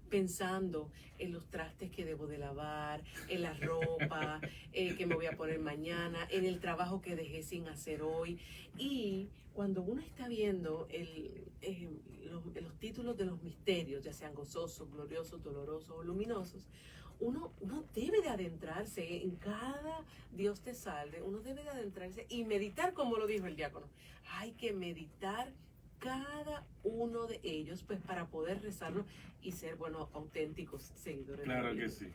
pensando en los trastes que debo de lavar, en la ropa que me voy a poner mañana, en el trabajo que dejé sin hacer hoy. Y cuando uno está viendo los títulos de los misterios, ya sean gozosos, gloriosos, dolorosos o luminosos, uno debe de adentrarse en cada Dios te salve, uno debe de adentrarse y meditar, como lo dijo el diácono. Hay que meditar cada uno de ellos, pues, para poder rezarlo y ser, bueno, auténticos seguidores. Claro que sí.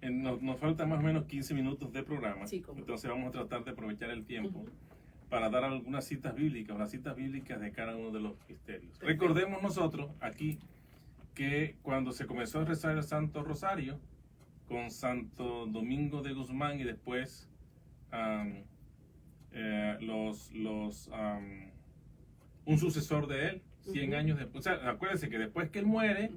Nos faltan más o menos 15 minutos de programa, sí, entonces vamos a tratar de aprovechar el tiempo para dar algunas citas bíblicas, las citas bíblicas de cada uno de los misterios. Perfecto. Recordemos nosotros aquí que cuando se comenzó a rezar el Santo Rosario con Santo Domingo de Guzmán y después un sucesor de él, 100 años después. O sea, acuérdense que después que él muere,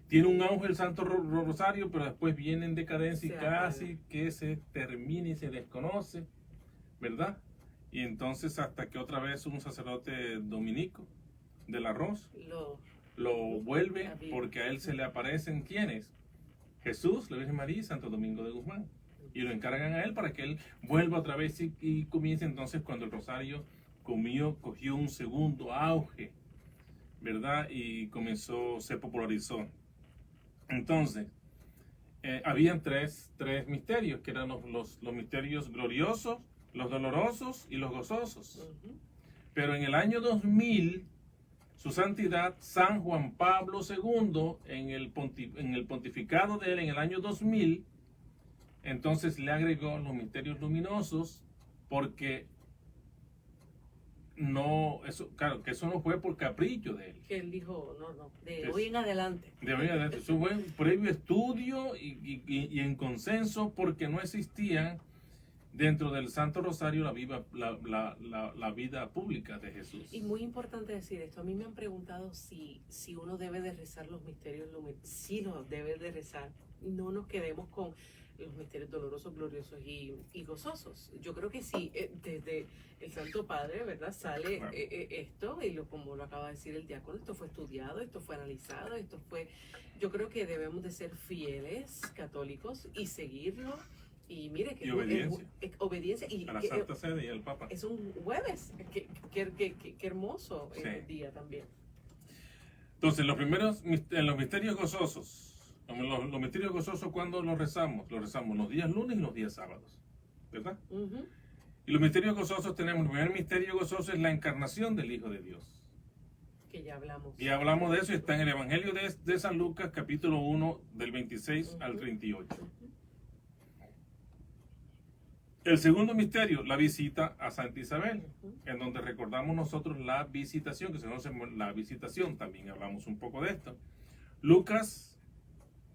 tiene un auge el Santo Rosario, pero después viene en decadencia y casi que se termina y se desconoce, ¿verdad? Y entonces hasta que otra vez un sacerdote dominico del arroz lo vuelve, porque a él se le aparecen ¿quiénes? Jesús, la Virgen María y Santo Domingo de Guzmán. Y lo encargan a él para que él vuelva otra vez y comience entonces cuando el Rosario cogió un segundo auge, ¿verdad? Y se popularizó. Entonces, habían tres misterios, que eran los misterios gloriosos, los dolorosos y los gozosos. Pero en el año 2000, su santidad San Juan Pablo II, en el pontificado de él en el año 2000, entonces le agregó los misterios luminosos, porque claro, que eso no fue por capricho de él. Que él dijo, hoy en adelante. De hoy en adelante. Eso fue un previo estudio y en consenso, porque no existían dentro del Santo Rosario la vida pública de Jesús. Y muy importante decir esto, a mí me han preguntado si uno debe de rezar los misterios luminosos. Sí, los debe de rezar. No nos quedemos con los misterios dolorosos, gloriosos y gozosos. Yo creo que sí, desde el Santo Padre, ¿verdad? Sale claro. Esto, y como lo acaba de decir el diácono, esto fue estudiado, esto fue analizado, yo creo que debemos de ser fieles, católicos, y seguirlo. Y mire, que obediencia y a la Santa Sede y al Papa. Es un jueves, qué hermoso día también. Entonces, en los misterios gozosos, los misterios gozosos, ¿cuándo los rezamos? Los rezamos los días lunes y los días sábados, ¿verdad? Y los misterios gozosos tenemos, el primer misterio gozoso es la encarnación del Hijo de Dios. Que ya hablamos. Y hablamos de eso, está en el Evangelio de San Lucas, capítulo 1, del 26 al 38. El segundo misterio, la visita a Santa Isabel, en donde recordamos nosotros la visitación, que se conoce la visitación, también hablamos un poco de esto. Lucas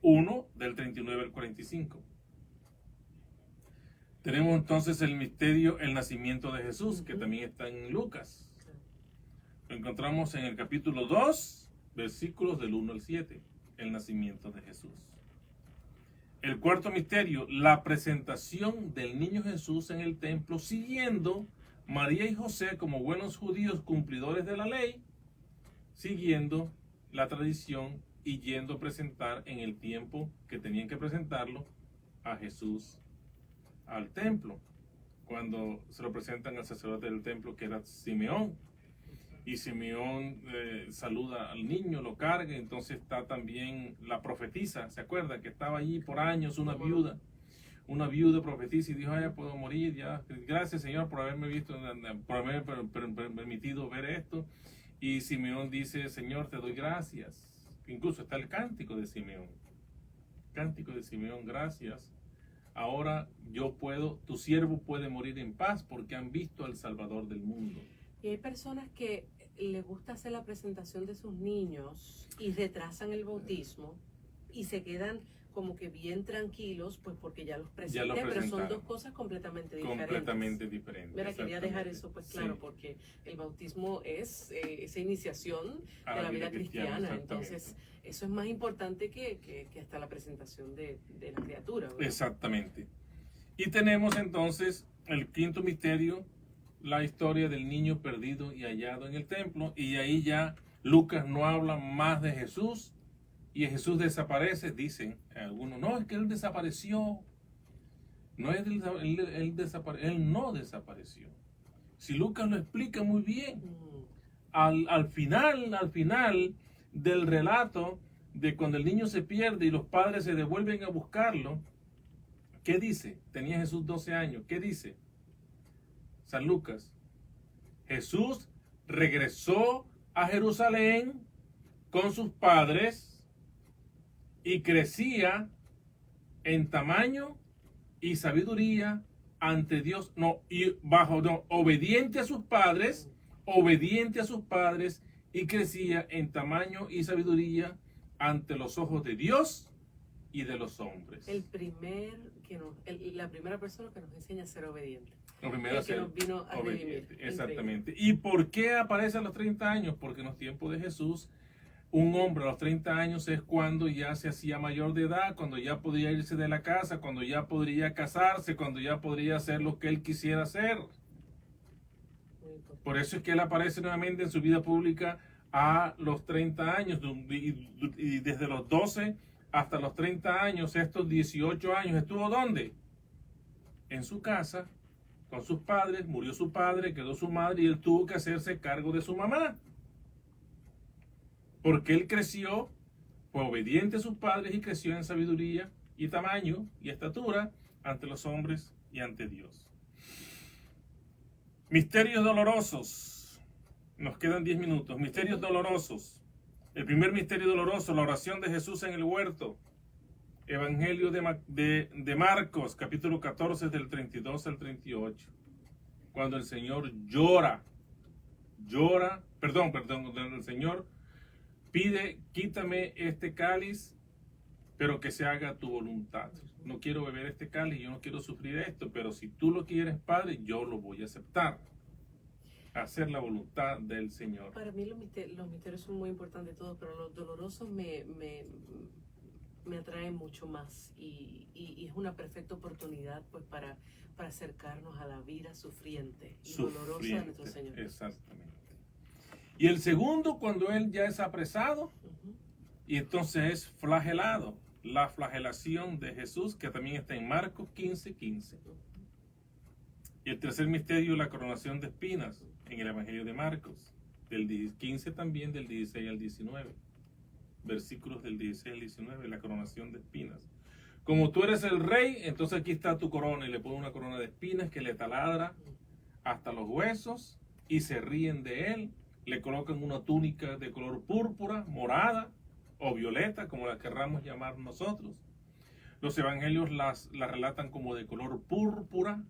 1, del 39 al 45. Tenemos entonces el misterio, el nacimiento de Jesús, que también está en Lucas. Lo encontramos en el capítulo 2, versículos del 1 al 7, el nacimiento de Jesús. El cuarto misterio, la presentación del niño Jesús en el templo, siguiendo María y José como buenos judíos cumplidores de la ley, siguiendo la tradición y yendo a presentar en el tiempo que tenían que presentarlo a Jesús al templo, cuando se lo presentan al sacerdote del templo, que era Simeón. Y Simeón saluda al niño, lo carga. Entonces está también la profetisa, ¿se acuerdan? Que estaba allí por años, una viuda profetiza y dijo: "Ay, ya puedo morir, ya. Gracias, Señor, por haberme visto, por haberme permitido ver esto". Y Simeón dice: "Señor, te doy gracias". Incluso está el cántico de Simeón. Cántico de Simeón: "Gracias. Ahora tu siervo puede morir en paz porque han visto al Salvador del mundo". Y hay personas que les gusta hacer la presentación de sus niños y retrasan el bautismo y se quedan como que bien tranquilos, pues porque ya los presenté, pero son dos cosas completamente diferentes. Completamente diferentes. Mira, quería dejar eso pues claro, sí, porque el bautismo es esa iniciación de la vida cristiana. Entonces, eso es más importante que hasta la presentación de la criatura, ¿verdad? Exactamente. Y tenemos entonces el quinto misterio, la historia del niño perdido y hallado en el templo, y ahí ya Lucas no habla más de Jesús, y Jesús desaparece. Dicen algunos: "No, es que él desapareció". No es él no desapareció. Si Lucas lo explica muy bien. Al final del relato de cuando el niño se pierde y los padres se devuelven a buscarlo, ¿qué dice? Tenía Jesús 12 años. ¿Qué dice San Lucas? Jesús regresó a Jerusalén con sus padres y crecía en tamaño y sabiduría ante Dios, obediente a sus padres, y crecía en tamaño y sabiduría ante los ojos de Dios y de los hombres. La primera persona que nos enseña a ser obediente. Lo primero que nos vino a redimir. Exactamente. ¿Y por qué aparece a los 30 años? Porque en los tiempos de Jesús, un hombre a los 30 años es cuando ya se hacía mayor de edad, cuando ya podría irse de la casa, cuando ya podría casarse, cuando ya podría hacer lo que él quisiera hacer. Por eso es que él aparece nuevamente en su vida pública a los 30 años, y desde los 12 hasta los 30 años, estos 18 años, ¿estuvo dónde? En su casa, con sus padres. Murió su padre, quedó su madre, y él tuvo que hacerse cargo de su mamá. Porque él creció, fue obediente a sus padres y creció en sabiduría y tamaño y estatura ante los hombres y ante Dios. Misterios dolorosos. Nos quedan 10 minutos. Misterios dolorosos. El primer misterio doloroso, la oración de Jesús en el huerto. Evangelio de Marcos, capítulo 14, del 32 al 38. Cuando el Señor el Señor pide: "Quítame este cáliz, pero que se haga tu voluntad". No quiero beber este cáliz, yo no quiero sufrir esto, pero si tú lo quieres, Padre, yo lo voy a aceptar. Hacer la voluntad del Señor. Para mí los misterios son muy importantes todos, pero los dolorosos me atraen mucho más, y es una perfecta oportunidad pues para acercarnos a la vida sufriente y dolorosa de nuestro Señor. Exactamente. Y el segundo, cuando él ya es apresado, y entonces es flagelado. La flagelación de Jesús, que también está en Marcos 15:15. Y el tercer misterio, la coronación de espinas, en el Evangelio de Marcos, del 15 también, del 16 al 19. versículos del 16 al 19, la coronación de espinas. Como tú eres el rey, entonces aquí está tu corona, y le pone una corona de espinas que le taladra hasta los huesos, y se ríen de él. Le colocan una túnica de color púrpura, morada o violeta, como la querramos llamar nosotros. Los evangelios la relatan como de color púrpura,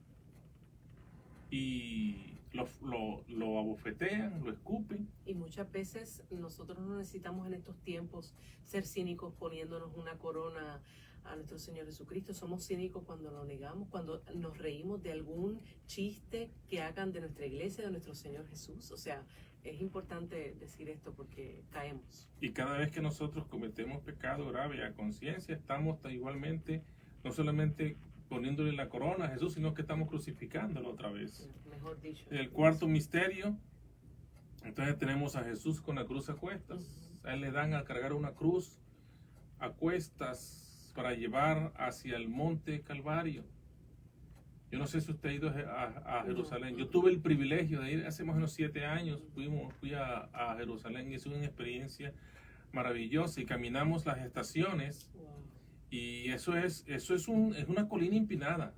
y lo abofetean, lo escupen. Y muchas veces nosotros no necesitamos en estos tiempos ser cínicos poniéndonos una corona a nuestro Señor Jesucristo. Somos cínicos cuando lo negamos, cuando nos reímos de algún chiste que hagan de nuestra iglesia, de nuestro Señor Jesús. O sea, es importante decir esto porque caemos. Y cada vez que nosotros cometemos pecado grave a conciencia, estamos igualmente, no solamente poniéndole la corona a Jesús, sino que estamos crucificándolo otra vez. Mejor dicho. El cuarto misterio, entonces tenemos a Jesús con la cruz a cuestas. A él le dan a cargar una cruz a cuestas para llevar hacia el monte Calvario. Yo no sé si usted ha ido a Jerusalén. Yo tuve el privilegio de ir hace más o menos 7 años. Fui a Jerusalén, y es una experiencia maravillosa. Y caminamos las estaciones. Y eso es una colina empinada.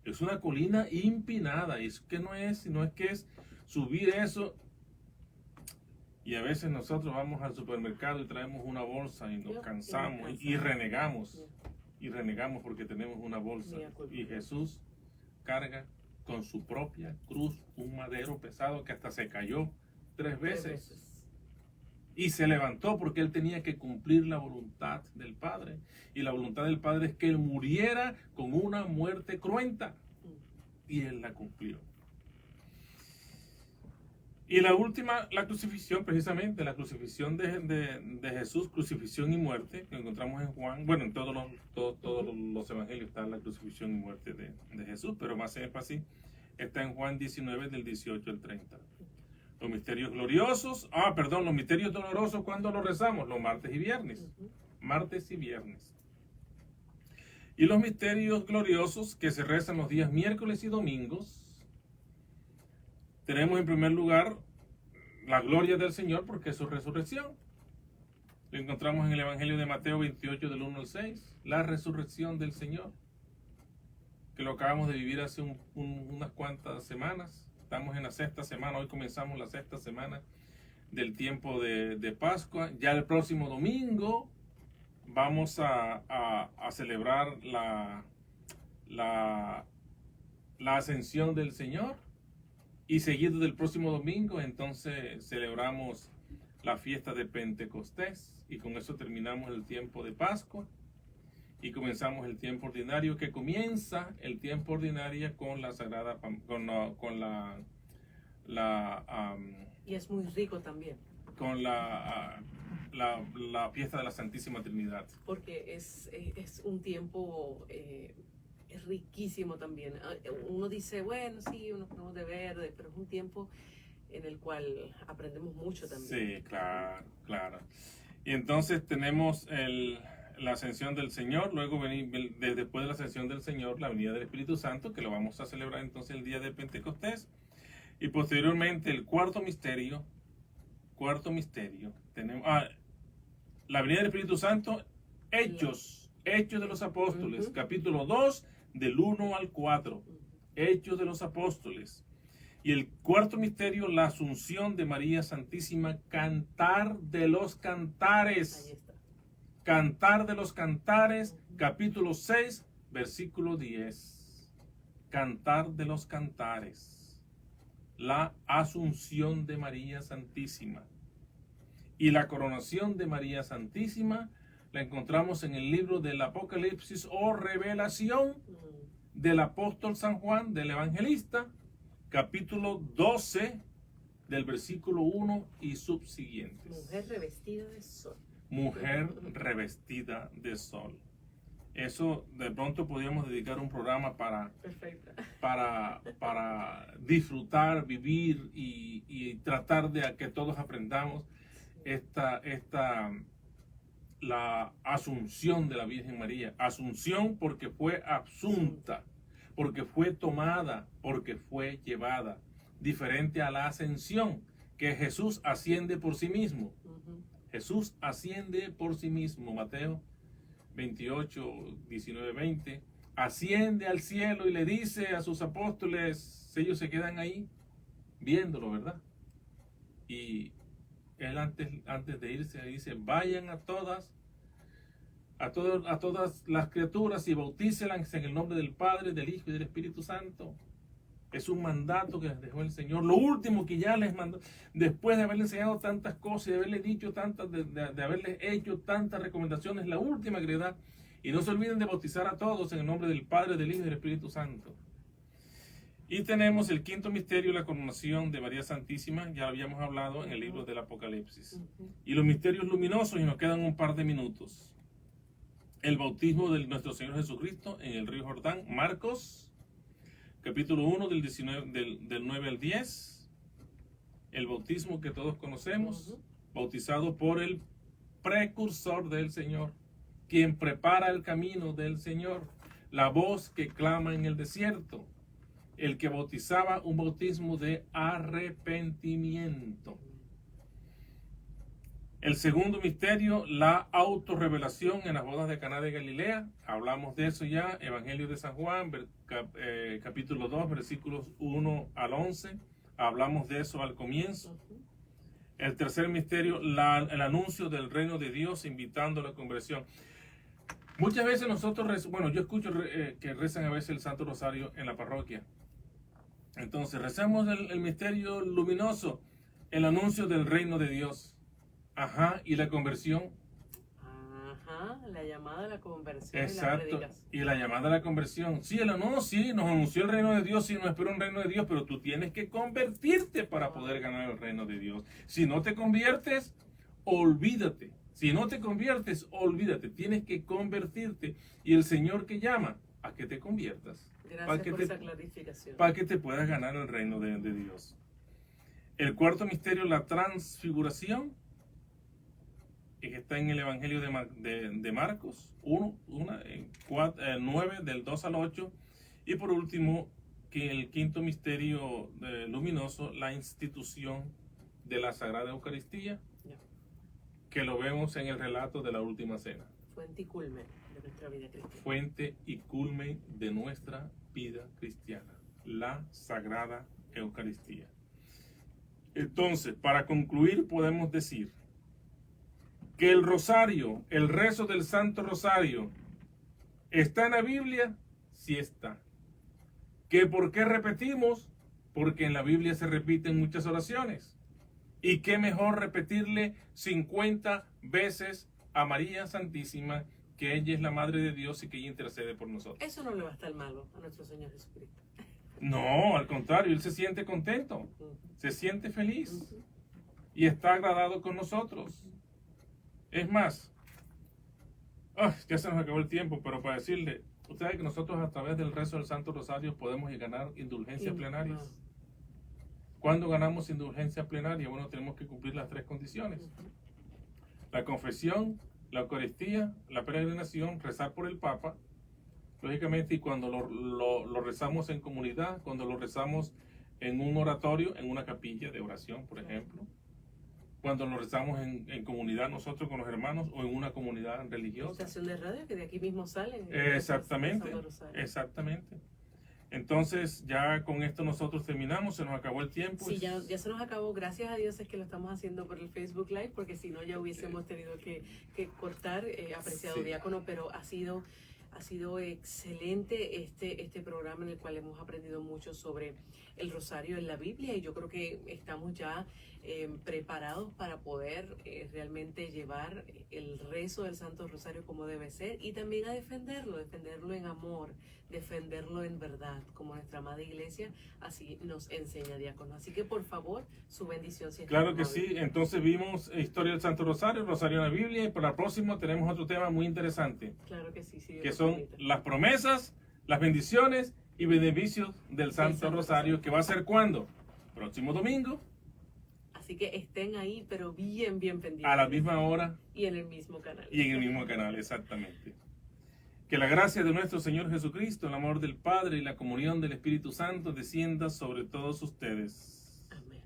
Es una colina empinada. Y es que no es, sino es que es subir eso. Y a veces nosotros vamos al supermercado y traemos una bolsa y nos cansamos y renegamos. Y renegamos porque tenemos una bolsa. Y Jesús carga con su propia cruz un madero pesado que hasta se cayó 3 veces. Y se levantó porque él tenía que cumplir la voluntad del Padre. Y la voluntad del Padre es que él muriera con una muerte cruenta. Y él la cumplió. Y la última, la crucifixión, precisamente, la crucifixión de Jesús, crucifixión y muerte, que encontramos en Juan. Bueno, en todos los evangelios está la crucifixión y muerte de Jesús, pero más énfasis está en Juan 19, del 18 al 30. Los misterios gloriosos, los misterios dolorosos, ¿cuándo los rezamos? Los martes y viernes. Martes y viernes. Y los misterios gloriosos que se rezan los días miércoles y domingos. Tenemos en primer lugar la gloria del Señor porque es su resurrección. Lo encontramos en el Evangelio de Mateo 28 del 1 al 6. La resurrección del Señor, que lo acabamos de vivir hace unas cuantas semanas. Estamos en la 6ª semana, hoy comenzamos la 6ª semana del tiempo de Pascua. Ya el próximo domingo vamos a celebrar la ascensión del Señor. Y seguido del próximo domingo, entonces celebramos la fiesta de Pentecostés. Y con eso terminamos el tiempo de Pascua. Y comenzamos el tiempo ordinario, que comienza el tiempo ordinario con la sagrada, y es muy rico también. Con la fiesta de la Santísima Trinidad. Porque es un tiempo es riquísimo también. Uno dice, bueno, sí, unos ponemos de verde, pero es un tiempo en el cual aprendemos mucho también. Sí, claro. Y entonces tenemos la ascensión del Señor, luego después de la ascensión del Señor, la venida del Espíritu Santo, que lo vamos a celebrar entonces el día de Pentecostés. Y posteriormente el cuarto misterio, tenemos la venida del Espíritu Santo, Hechos de los Apóstoles, capítulo 2, del 1 al 4, Hechos de los Apóstoles. Y el cuarto misterio, la Asunción de María Santísima, Cantar de los Cantares. Ahí está. Cantar de los Cantares, capítulo 6, versículo 10. Cantar de los Cantares. La Asunción de María Santísima. Y la coronación de María Santísima la encontramos en el libro del Apocalipsis o Revelación del apóstol San Juan, del evangelista, capítulo 12, del versículo 1 y subsiguientes. Mujer revestida de sol. Mujer revestida de sol. Eso de pronto podríamos dedicar un programa para disfrutar, vivir y tratar de que todos aprendamos la asunción de la Virgen María. Asunción porque fue asunta, porque fue tomada, porque fue llevada. Diferente a la ascensión, que Jesús asciende por sí mismo. Jesús asciende por sí mismo, Mateo 28, 19, 20. Asciende al cielo y le dice a sus apóstoles, ellos se quedan ahí viéndolo, ¿verdad? Y él antes de irse dice, vayan a todas las criaturas y bautícelas en el nombre del Padre, del Hijo y del Espíritu Santo. Es un mandato que les dejó el Señor. Lo último que ya les mandó, después de haberles enseñado tantas cosas, de haberles dicho tantas, de haberles hecho tantas recomendaciones, la última que les da. Y no se olviden de bautizar a todos en el nombre del Padre, del Hijo y del Espíritu Santo. Y tenemos el quinto misterio, la coronación de María Santísima. Ya lo habíamos hablado en el libro del Apocalipsis. Y los misterios luminosos, y nos quedan un par de minutos. El bautismo de nuestro Señor Jesucristo en el río Jordán, Marcos capítulo 1 del 9 al 10, el bautismo que todos conocemos, bautizado por el precursor del Señor, quien prepara el camino del Señor, la voz que clama en el desierto, el que bautizaba un bautismo de arrepentimiento. El segundo misterio, la autorrevelación en las bodas de Caná de Galilea. Hablamos de eso ya, Evangelio de San Juan, capítulo 2, versículos 1 al 11. Hablamos de eso al comienzo. El tercer misterio, el anuncio del reino de Dios, invitando a la conversión. Muchas veces nosotros, yo escucho que rezan a veces el Santo Rosario en la parroquia. Entonces, rezamos el misterio luminoso, el anuncio del reino de Dios. Ajá, y la conversión. Ajá, la llamada a la conversión. Exacto, y la llamada a la conversión. Sí, nos anunció el reino de Dios, sí, nos espera un reino de Dios, pero tú tienes que convertirte para poder ganar el reino de Dios. Si no te conviertes, olvídate. Si no te conviertes, olvídate. Tienes que convertirte. Y el Señor que llama a que te conviertas. Gracias por esa clarificación. Para que te puedas ganar el reino de Dios. El cuarto misterio, la transfiguración, que está en el Evangelio de Marcos 9 del 2 al 8. Y por último, que el quinto misterio luminoso, la institución de la Sagrada Eucaristía, que lo vemos en el relato de la Última Cena. Fuente y culmen de nuestra vida cristiana. Fuente y culmen de nuestra vida cristiana, la Sagrada Eucaristía. Entonces, para concluir, podemos decir que el rosario, el rezo del Santo Rosario, ¿está en la Biblia? Sí está. ¿Que por qué repetimos? Porque en la Biblia se repiten muchas oraciones. ¿Y qué mejor repetirle 50 veces a María Santísima, que ella es la Madre de Dios y que ella intercede por nosotros? Eso no le va a estar malo a nuestro Señor Jesucristo. No, al contrario, Él se siente contento, se siente feliz y está agradado con nosotros. Es más, ya se nos acabó el tiempo, pero para decirle, ustedes que nosotros a través del rezo del Santo Rosario podemos ganar indulgencias plenarias. ¿Cuándo ganamos indulgencia plenaria? Bueno, tenemos que cumplir las 3 condiciones. La confesión, la Eucaristía, la peregrinación, rezar por el Papa. Lógicamente, y cuando lo rezamos en comunidad, cuando lo rezamos en un oratorio, en una capilla de oración, por ejemplo. Cuando lo rezamos en comunidad nosotros con los hermanos o en una comunidad religiosa. Estación de radio que de aquí mismo sale. Exactamente, exactamente. Entonces ya con esto nosotros terminamos, se nos acabó el tiempo. Sí, ya se nos acabó. Gracias a Dios es que lo estamos haciendo por el Facebook Live, porque si no ya hubiésemos tenido que cortar, apreciado diácono, pero ha sido excelente este programa en el cual hemos aprendido mucho sobre el rosario en la Biblia, y yo creo que estamos ya preparados para poder realmente llevar el rezo del Santo Rosario como debe ser, y también a defenderlo en amor, defenderlo en verdad, como nuestra amada iglesia así nos enseña, diácono. Así que por favor, su bendición. Si claro que sí. Entonces vimos historia del Santo Rosario, Rosario en la Biblia, y para la próxima tenemos otro tema muy interesante. Claro que sí, que son las promesas, las bendiciones y beneficios del Santo Rosario, que va a ser ¿cuándo? Próximo domingo. Así que estén ahí, pero bien pendientes. A la misma hora. Y en el mismo canal. Y en el mismo canal, exactamente. Que la gracia de nuestro Señor Jesucristo, el amor del Padre y la comunión del Espíritu Santo descienda sobre todos ustedes. Amén.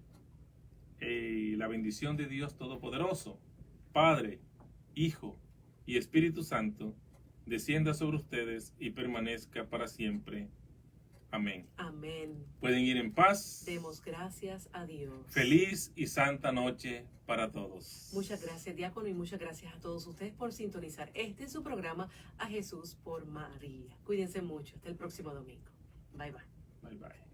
Y la bendición de Dios Todopoderoso, Padre, Hijo y Espíritu Santo, descienda sobre ustedes y permanezca para siempre. Amén. Amén. Pueden ir en paz. Demos gracias a Dios. Feliz y santa noche para todos. Muchas gracias, diácono, y muchas gracias a todos ustedes por sintonizar este su programa A Jesús por María. Cuídense mucho. Hasta el próximo domingo. Bye, bye. Bye, bye.